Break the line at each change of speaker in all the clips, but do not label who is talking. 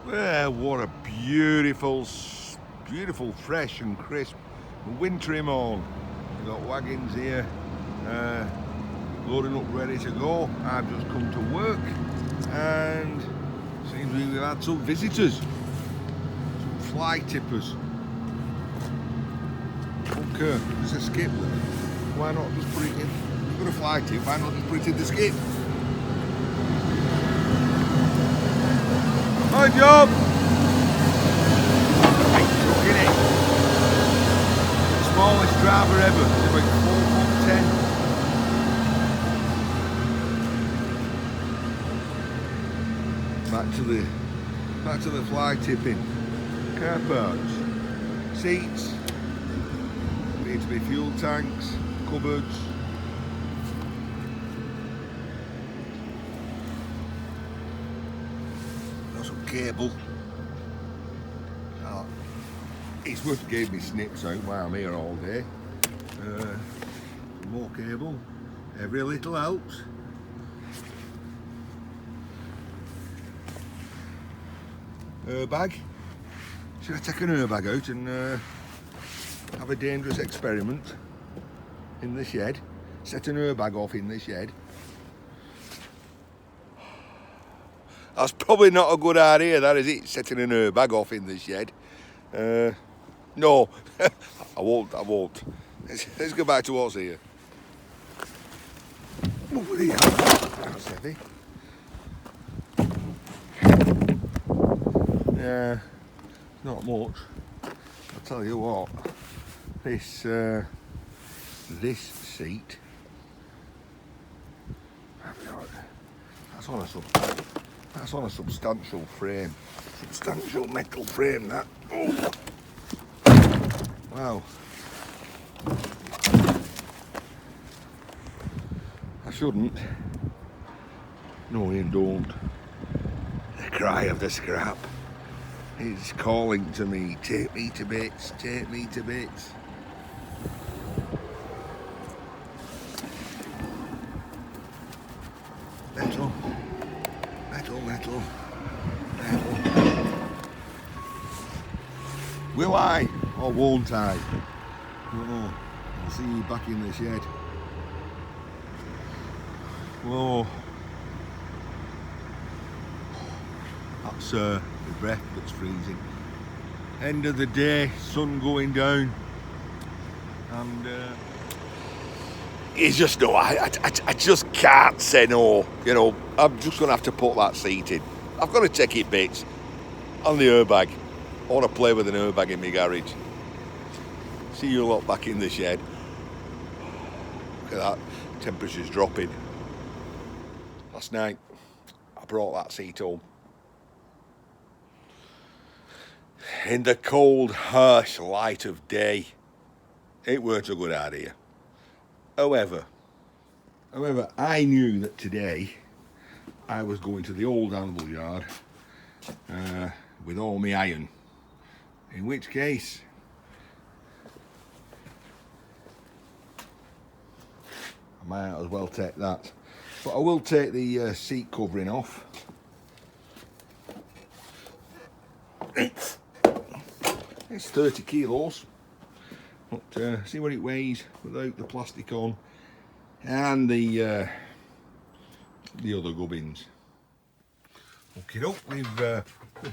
Yeah, what a beautiful, beautiful, fresh and crisp wintry morn. We've got wagons here, loading up, ready to go. I've just come to work, and seems we've had some visitors, some fly tippers. Okay, there's a skip. Why not just put it in? You've got a fly tip. Why not just put it in the skip? Good job. Look at it. Smallest driver ever. It's about 4'10". Back to the fly tipping. Car parts, seats. Need to be fuel tanks, cupboards. Got some cable. Oh, it's worth gave me snips out while I'm here all day. More cable. Every little helps. Airbag. Should I take an airbag out and have a dangerous experiment in the shed? Set an airbag off in the shed. That's probably not a good idea, that is it? Setting an airbag off in the shed. No, I won't. Let's go back to what's here. Oh, yeah. That's heavy. Yeah, not much. I'll tell you what, this seat, that's on a substantial frame, substantial metal frame. That. Oh. Wow. I shouldn't. No, you don't. The cry of the scrap. He's calling to me, take me to bits, take me to bits. Metal, metal, metal, metal. Will I or won't I? I don't know. I'll see you back in the shed. Whoa. That's the breath that's freezing. End of the day, sun going down, and it's just no. I just can't say no. You know, I'm just gonna have to put that seat in. I've got to take it bits on the airbag. I want to play with an airbag in my garage. See you lot back in the shed. Look at that, temperature's dropping. Last night, I brought that seat home. In the cold, harsh light of day, it weren't a good idea. However, I knew that today I was going to the Old Anvil Yard with all my iron. In which case, I might as well take that. But I will take the seat covering off. It's 30 kilos, but see what it weighs without the plastic on, and the other gubbins. Okay, we've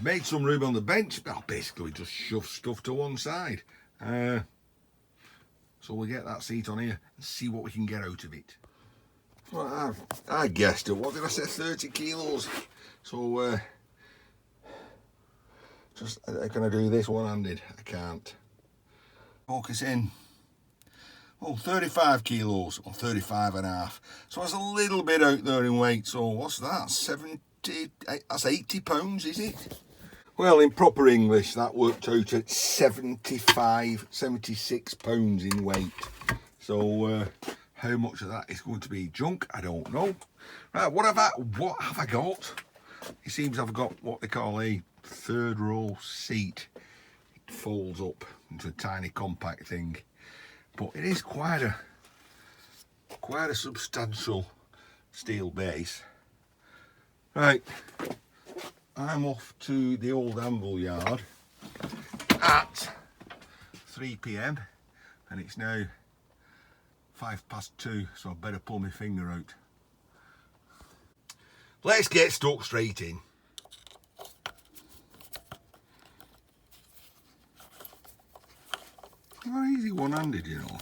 made some room on the bench. Well, basically just shove stuff to one side. So we'll get that seat on here and see what we can get out of it. Well, I guessed it. What did I say? 30 kilos. So. Can I do this one-handed? I can't. Focus in. Oh, 35 kilos, or 35 and a half. So that's a little bit out there in weight. So what's that? 70, that's 80 pounds, is it? Well, in proper English, that worked out at 76 pounds in weight. So how much of that is going to be junk? I don't know. Right, what have I got? It seems I've got what they call a third row seat. It folds up into a tiny compact thing, but it is quite a substantial steel base. Right, I'm off to the Old Anvil Yard at 3 p.m. and it's now 2:05, so I better pull my finger out. Let's get stuck straight in. Not easy one-handed, you know.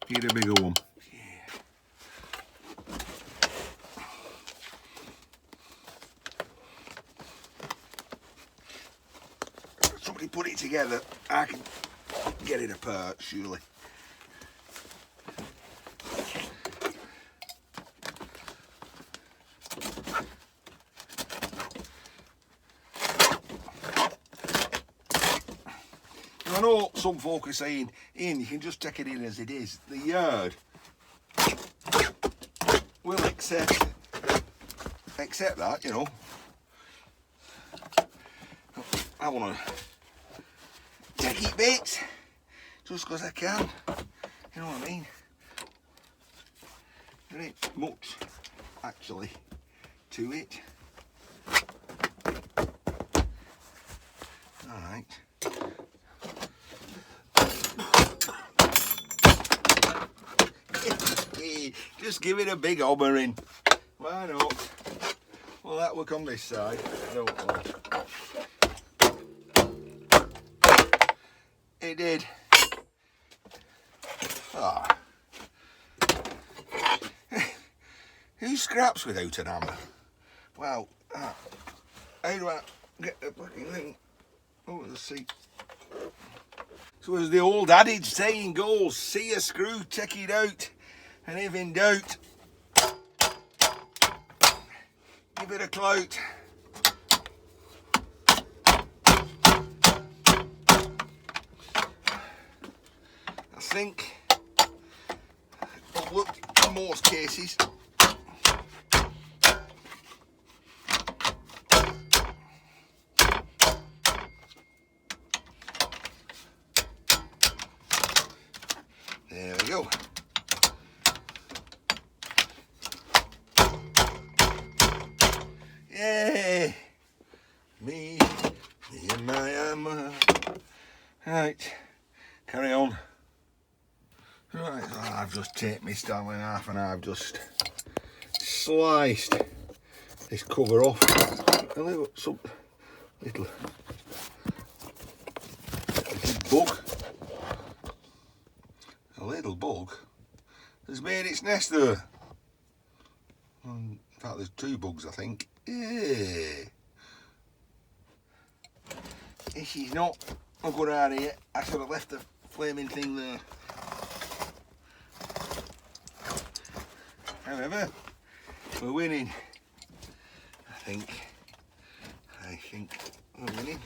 Get a bigger one. Somebody put it together, I can get it apart, surely. I know some folk are saying, Ian, you can just take it in as it is. The yard will accept that, you know. I want to take it bits just because I can. You know what I mean? There ain't much actually to it. Alright. Just give it a big hammering. Why not? Well, that work on this side. I don't know. It did. Ah. Who scraps without an hammer? Well, how do I get the fucking thing over the seat? So as the old adage saying goes, see a screw, check it out, and if in doubt, give it a clout. I think it'll work in most cases. There we go. Yay! Me and my hammer. Right, carry on. Right, so I've just taken my Stanley knife and I've just sliced this cover off. A little bug. A little bug has made its nest there. In fact, there's two bugs, I think. Yeah. This is not a good idea. I should have left the flaming thing there. However, we're winning. I think we're winning.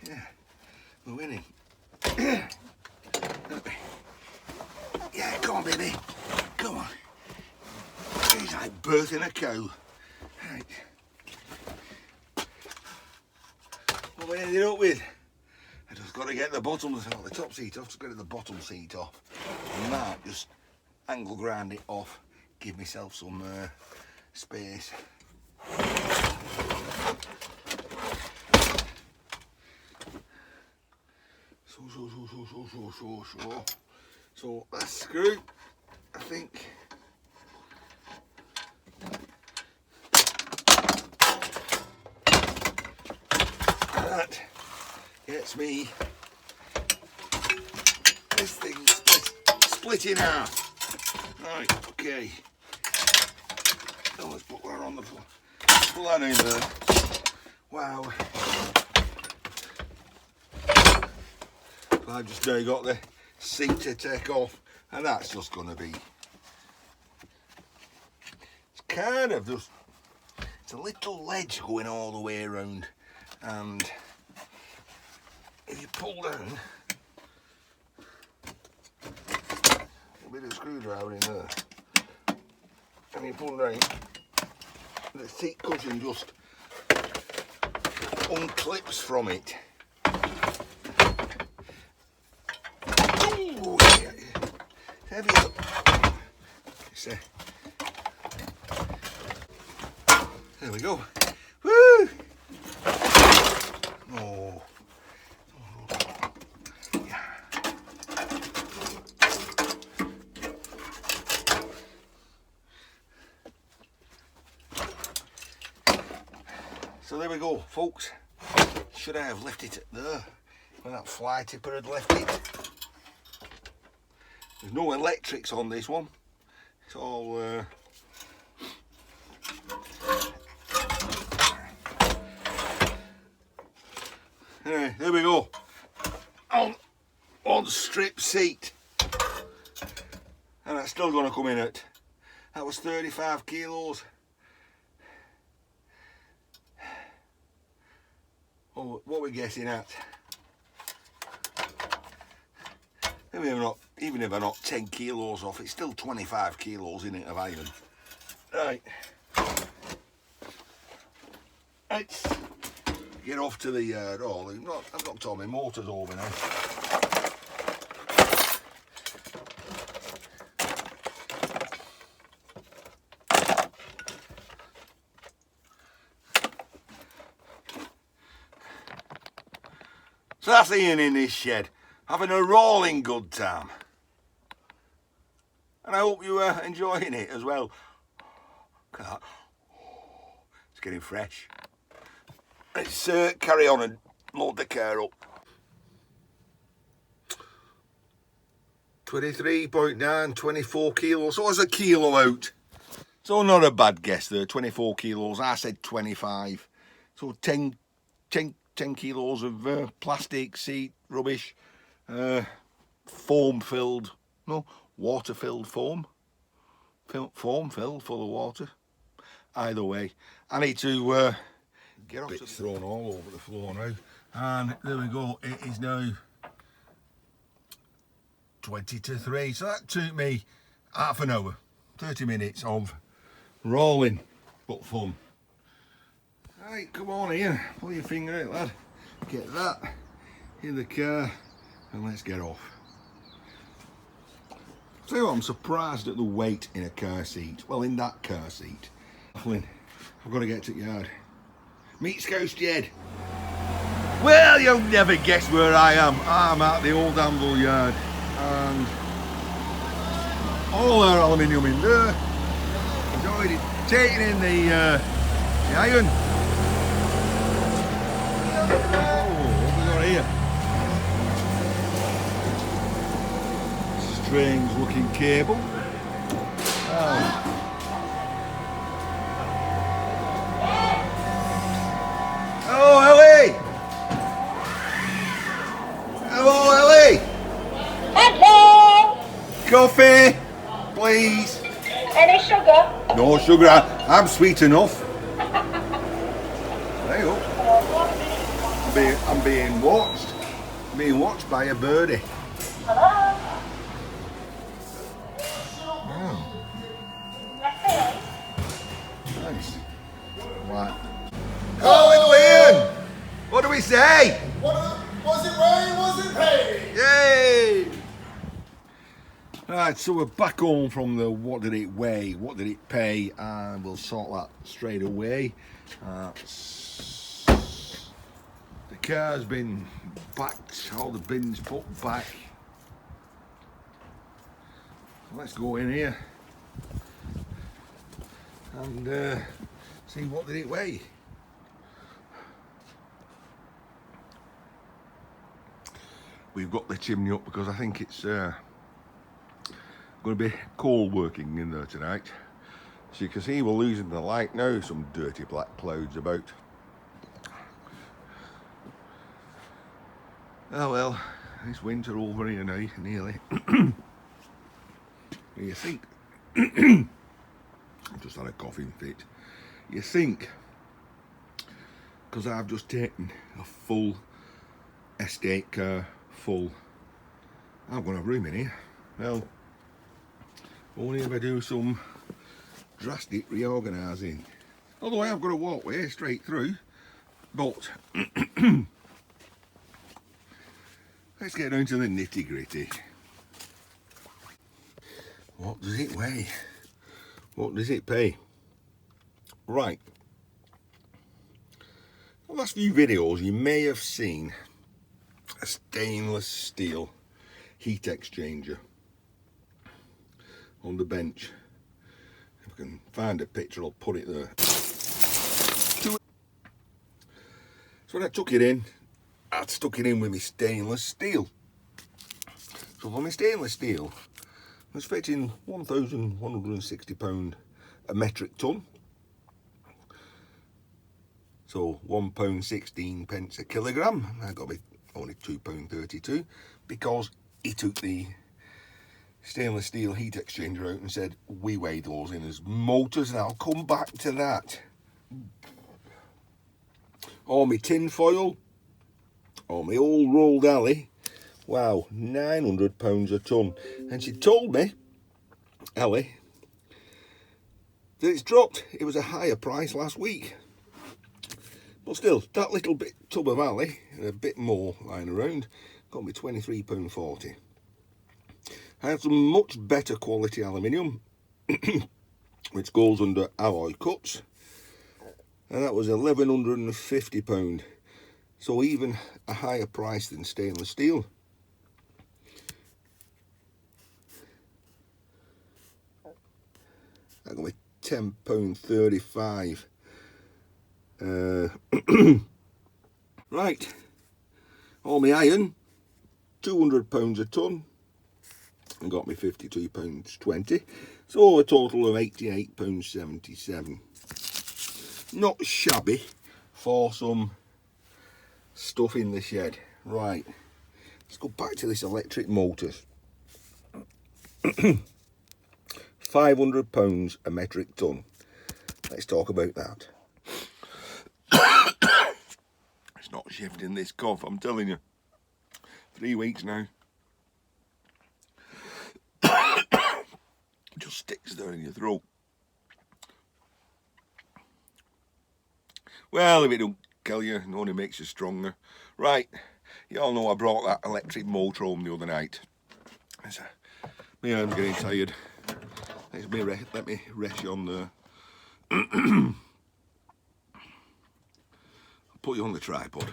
Yeah, we're winning. Yeah, come on, baby. Come on. It's like birthing a cow. Right. What we ended up with? I just got to get the bottom, the top seat off, just get the bottom seat off. I might just angle grind it off, give myself some space. So that screw, I think. That gets me this thing split in half. Right, okay. So let's put that on the floor. Put that in there. Wow. So I've just now got the seat to take off, and that's just going to be. It's kind of just. It's a little ledge going all the way around. And if you pull down, a bit of screwdriver in there, and you pull down, the seat cushion just unclips from it. Ooh, yeah. Heavy up. There we go. Woo! Oh. Yeah. So there we go, folks. Should I have left it there when that fly tipper had left it? There's no electrics on this one. It's all anyway, there we go. On strip seat. And that's still gonna come in at, that was 35 kilos. Oh, what we're guessing at? Even if I knock 10 kilos off, it's still 25 kilos in it of iron. Right. Let's get off to the yard. Oh, I've knocked all my motors over now. So that's Ian in this shed, having a rolling good time. And I hope you are enjoying it as well. Look at that. It's getting fresh. Let's carry on and load the car up. 23.9, 24 kilos. So it's a kilo out. So not a bad guess there, 24 kilos. I said 25. So 10 kilos of plastic seat rubbish, water-filled foam. Foam filled full of water. Either way, I need to get off. Bits thrown all over the floor now, and there we go. It is now 20 to 3. So that took me half an hour, 30 minutes of rolling, but fun. Right, come on here, pull your finger out, lad. Get that in the car and let's get off. So I'm surprised at the weight in a car seat. Well, in that car seat. I've got to get to the yard. Meet Scouse Jed. Well, you'll never guess where I am. I'm at the Old Anvil Yard. And all our aluminium in there. He's already taking in the iron. Oh, what have we got here? Strange looking cable. Oh. Hello, Ellie! Hello, Ellie!
Hello!
Coffee, please.
Any sugar?
No sugar, I'm sweet enough. There you go. I'm being watched. I'm being watched by a birdie.
Hello?
Oh. Nice. What? Oh, Ian! What do we say?
Was it rain? Was it paid?
Yay! Right, so we're back home from the what did it weigh, what did it pay, and we'll sort that straight away. The car's been backed, all the bins put back. Let's go in here and see what did it weigh. We've got the chimney up because I think it's going to be coal working in there tonight. So you can see we're losing the light now, some dirty black clouds about. Oh well, it's winter over here now, nearly. You think, I just had a coughing fit. You think, because I've just taken a full estate car full, I'm going to have room in here. Well, only if I do some drastic reorganising. Although I have got a walkway straight through, But let's get down to the nitty gritty. What does it weigh? What does it pay? Right. The last few videos you may have seen a stainless steel heat exchanger on the bench. If I can find a picture, I'll put it there. So when I took it in, I'd stuck it in with my stainless steel. So for my stainless steel, I was fetching £1,160 a metric ton. So £1.16 a kilogram. I got me only £2.32 because he took the stainless steel heat exchanger out and said we weigh those in as motors, and I'll come back to that. All my tin foil, all my old rolled alley, wow, £900 a ton. And she told me, Ellie, that it's dropped. It was a higher price last week. But still, that little bit tub of alley, and a bit more lying around, got me £23.40. I had some much better quality aluminium, which goes under alloy cuts, and that was £1,150. So even a higher price than stainless steel. That got me £10.35. Right, all my iron, £200 a ton, and got me £52.20, so a total of £88.77. Not shabby for some stuff in the shed. Right, let's go back to this electric motor. £500 a metric ton. Let's talk about that. It's not shifting this cough, I'm telling you. 3 weeks now. It just sticks there in your throat. Well, if it don't kill you, it only makes you stronger. Right, you all know I brought that electric motor home the other night. My arm's getting tired. Let me rest you on there. I'll put you on the tripod.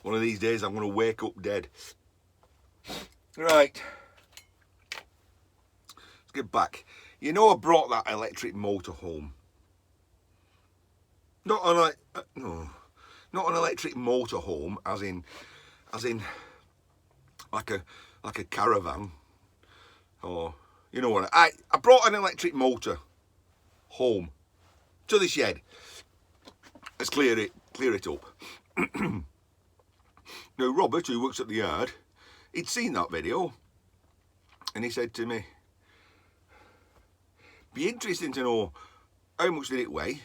One of these days I'm going to wake up dead. Right. Let's get back. You know I brought that electric motor home. Not an electric motor home, as in like a caravan, or you know what? I brought an electric motor home to the shed. Let's clear it up. Now Robert, who works at the yard, he'd seen that video, and he said to me, "Be interesting to know how much did it weigh,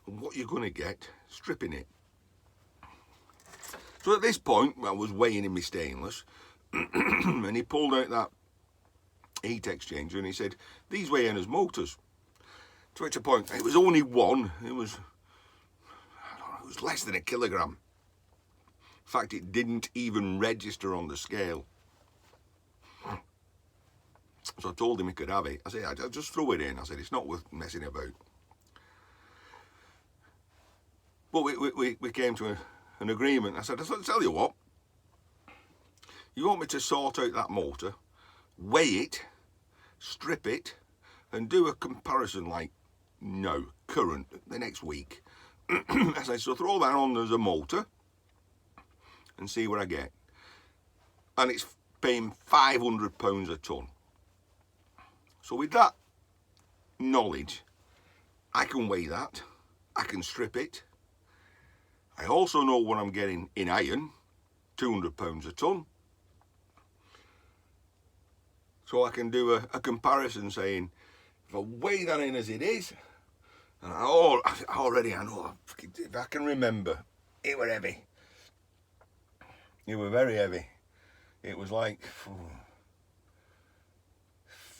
and what you're going to get stripping it." So at this point, I was weighing in my stainless, and he pulled out that heat exchanger, and he said, "These weigh in as motors." To which point, it was only one. It was less than a kilogram. In fact, it didn't even register on the scale. So I told him he could have it. I said, "I'll just throw it in." I said, "It's not worth messing about." But we came to an agreement. I said, "I'll tell you what. You want me to sort out that motor, weigh it, strip it, and do a comparison like now, current, the next week." I said, "So throw that on as a motor and see what I get." And it's paying £500 a ton. So with that knowledge, I can weigh that, I can strip it. I also know what I'm getting in iron, £200 a ton. So I can do a comparison saying, if I weigh that in as it is, and I know, if I can remember, it were heavy. It were very heavy. It was like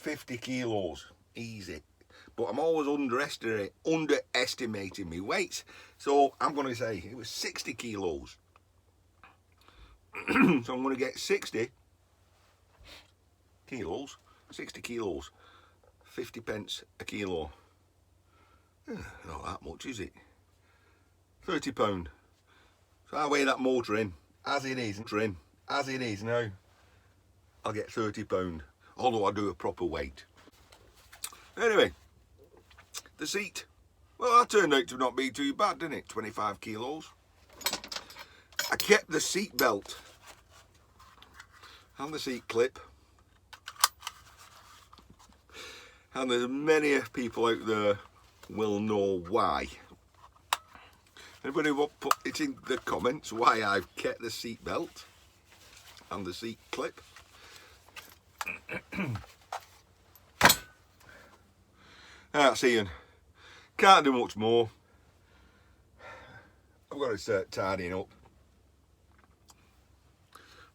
50 kilos, easy. But I'm always underestimating my weights. So I'm going to say it was 60 kilos. So I'm going to get 60 kilos, 50 pence a kilo. Not that much, is it? £30. So I weigh that motor in, as it is now, I'll get £30, although I do a proper weight. Anyway, the seat, well, that turned out to not be too bad, didn't it? 25 kilos. I kept the seat belt and the seat clip, and there's many people out there will know why. Anybody will put it in the comments why I've kept the seat belt and the seat clip. That's Ian. Can't do much more. I've got to start tidying up.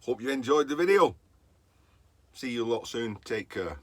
Hope you enjoyed the video. See you a lot soon. Take care.